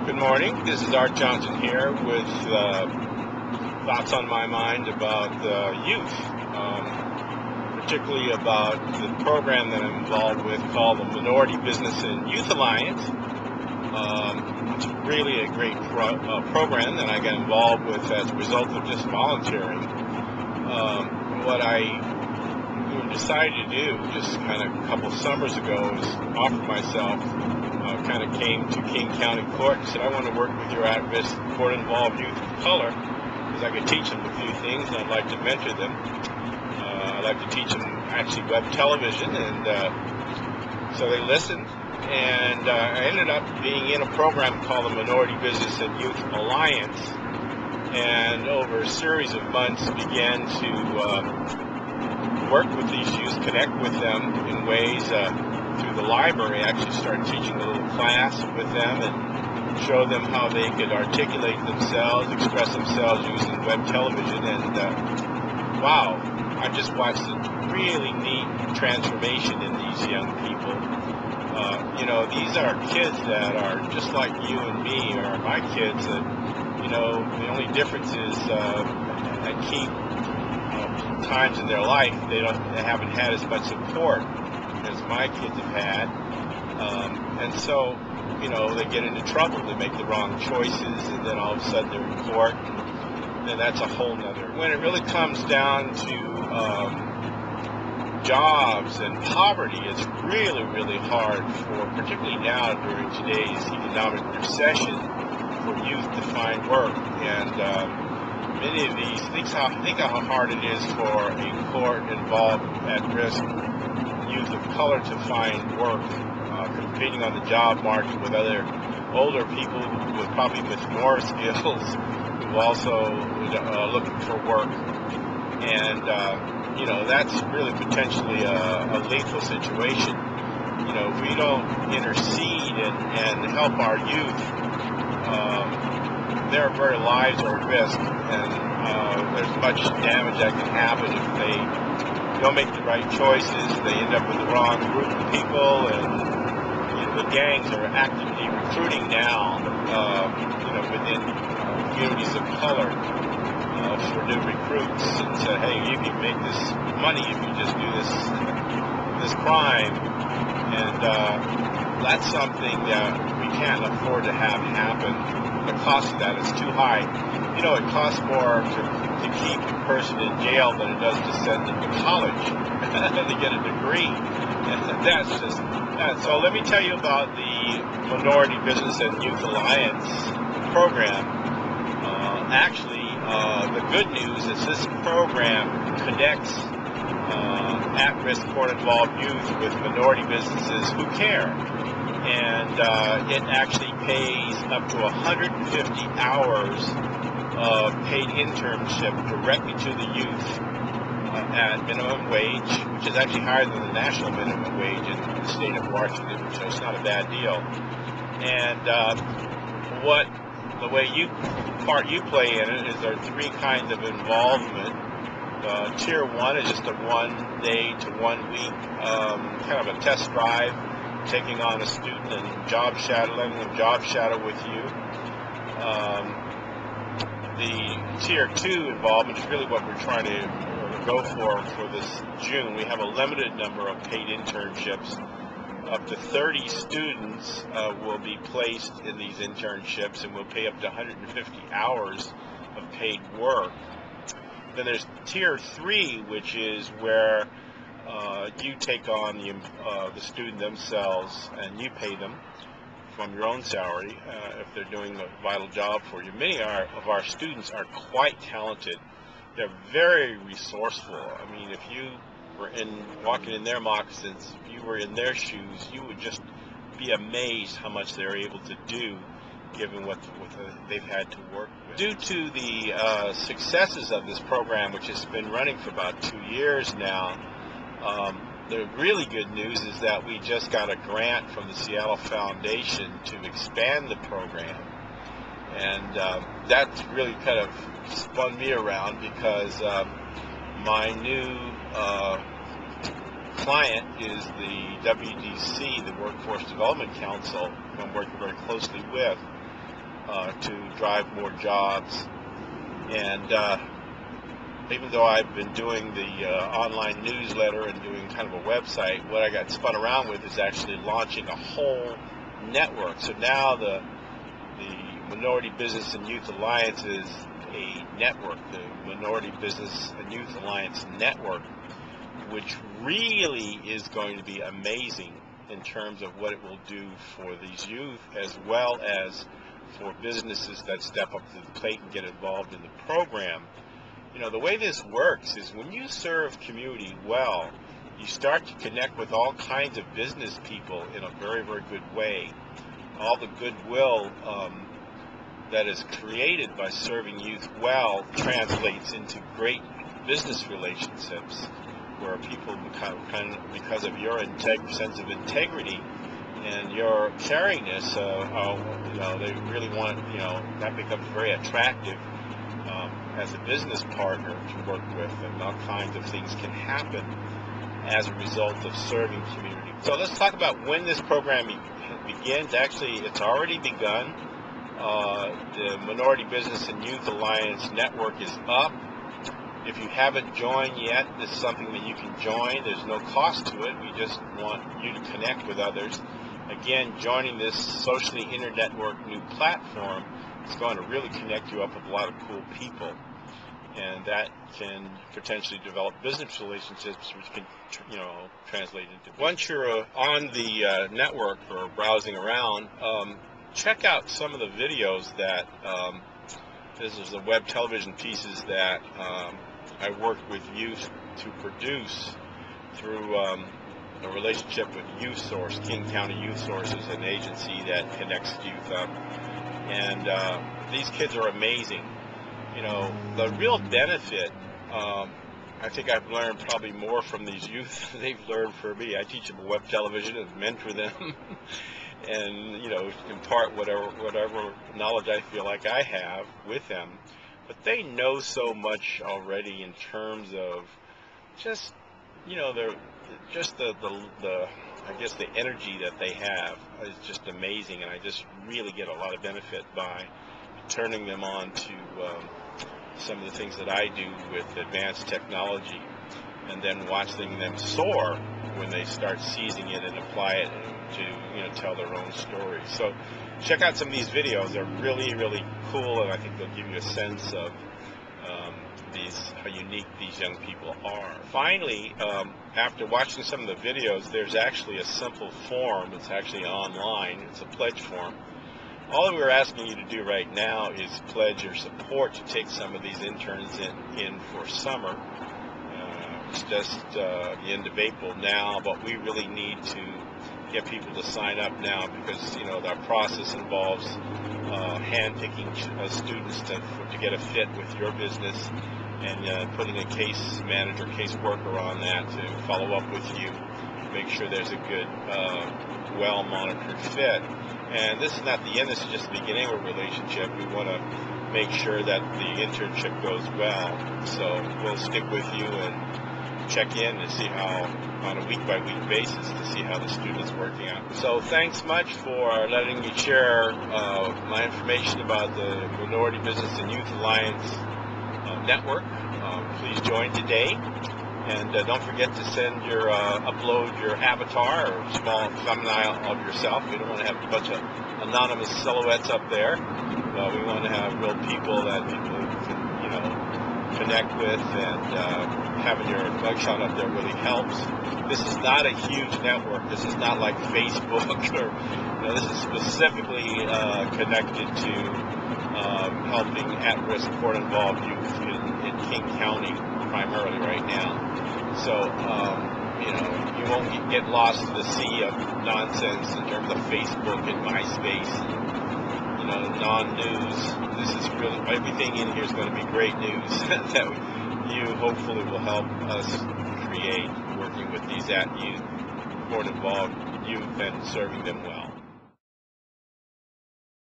Good morning. This is Art Johnson here with thoughts on my mind about youth, particularly about the program that I'm involved with called the Minority Business and Youth Alliance. It's really a great program that I got involved with as a result of just volunteering. What I decided to do just kind of a couple summers ago is offer myself, kind of came to King County Court and said, I want to work with your at-risk court-involved youth of color because I could teach them a few things and I'd like to mentor them. I'd like to teach them actually web television, and so they listened, and I ended up being in a program called the Minority Business and Youth Alliance, and over a series of months began to work with these youth, connect with them in ways through the library. I actually started teaching a little class with them and show them how they could articulate themselves, express themselves using web television, and wow, I just watched a really neat transformation in these young people. These are kids that are just like you and me, or my kids, that, the only difference is at key times in their life they haven't had as much support as my kids have had, and so they get into trouble, they make the wrong choices, and then all of a sudden they're in court, and that's a whole nother. When it really comes down to jobs and poverty, it's really, really hard particularly now during today's economic recession, for youth to find work. And many of these, think how hard it is for a court-involved at-risk youth of color to find work, competing on the job market with other older people probably with more skills who also looking for work. And that's really potentially a lethal situation. If we don't intercede and help our youth, their very lives are at risk, and there's much damage that can happen if they don't make the right choices. They end up with the wrong group of people, and the gangs are actively recruiting now, within communities of color, for new recruits, and say, hey, you can make this money if you just do this crime, and that's something that we can't afford to have happen. The cost of that is too high. It costs more to keep a person in jail than it does to send them to college to get a degree. And that's just that. So let me tell you about the Minority Business and Youth Alliance program. The good news is this program connects at-risk court-involved youth with minority businesses who care. And it actually pays up to 150 hours of paid internship directly to the youth at minimum wage, which is actually higher than the national minimum wage in the state of Washington, so it's not a bad deal. And the way you play in it is there are three kinds of involvement. Tier 1 is just a 1 day to 1 week kind of a test drive, taking on a student and letting them job shadow with you. The Tier 2 involvement is really what we're trying to go for this June. We have a limited number of paid internships. Up to 30 students will be placed in these internships, and we'll pay up to 150 hours of paid work. Then there's Tier 3, which is where you take on the student themselves, and you pay them from your own salary if they're doing a vital job for you. Many of our students are quite talented. They're very resourceful. I mean, if you were walking in their moccasins, if you were in their shoes, you would just be amazed how much they're able to do, given what they've had to work with. Due to the successes of this program, which has been running for about 2 years now, the really good news is that we just got a grant from the Seattle Foundation to expand the program, and that's really kind of spun me around, because my new client is the WDC, the Workforce Development Council, who I'm working very closely with. to drive more jobs. And even though I've been doing the online newsletter and doing kind of a website, what I got spun around with is actually launching a whole network. So now the Minority Business and Youth Alliance is a network, the Minority Business and Youth Alliance Network, which really is going to be amazing in terms of what it will do for these youth, as well as for businesses that step up to the plate and get involved in the program. You know, the way this works is when you serve community well, you start to connect with all kinds of business people in a very, very good way. All the goodwill that is created by serving youth well translates into great business relationships, where people become, because of your sense of integrity and your caringness, they really want, that becomes very attractive as a business partner to work with, and all kinds of things can happen as a result of serving community. So let's talk about when this program begins. Actually, it's already begun. The Minority Business and Youth Alliance Network is up. If you haven't joined yet, this is something that you can join. There's no cost to it. We just want you to connect with others. Again, joining this socially internetwork new platform is going to really connect you up with a lot of cool people, and that can potentially develop business relationships, which can, translate into. Once you're on the network or browsing around, check out some of the videos that this is the web television pieces that I worked with youth to produce through a relationship with Youth Source. King County Youth Source is an agency that connects youth up, and these kids are amazing. The real benefit, I think I've learned probably more from these youth than they've learned from me. I teach them web television and mentor them and impart whatever knowledge I feel like I have with them, but they know so much already in terms of just the energy that they have is just amazing, and I just really get a lot of benefit by turning them on to some of the things that I do with advanced technology, and then watching them soar when they start seizing it and apply it to tell their own story. So check out some of these videos. They're really, really cool, and I think they'll give you a sense of how unique these young people are. Finally, after watching some of the videos, there's actually a simple form. It's actually online. It's a pledge form. All we're asking you to do right now is pledge your support to take some of these interns in for summer. It's just the end of April now, but we really need to get people to sign up now, because our process involves hand-picking students to get a fit with your business, and putting a case manager, case worker on that to follow up with you, make sure there's a good, well-monitored fit. And this is not the end. This is just the beginning of a relationship. We want to make sure that the internship goes well. So we'll stick with you and check in and see how, on a week-by-week basis, to see how the student's working out. So thanks much for letting me share my information about the Minority Business and Youth Alliance Network. Please join today. And don't forget to upload your avatar or small thumbnail of yourself. We don't want to have a bunch of anonymous silhouettes up there. We want to have real people that people can, connect with, and having your mugshot up there really helps. This is not a huge network. This is not like Facebook, or this is specifically connected to helping at-risk court-involved youth in King County primarily right now. So, you won't get lost in the sea of nonsense in terms of Facebook and MySpace, non-news. This is really, everything in here is going to be great news that you hopefully will help us create, working with these court-involved youth and serving them well.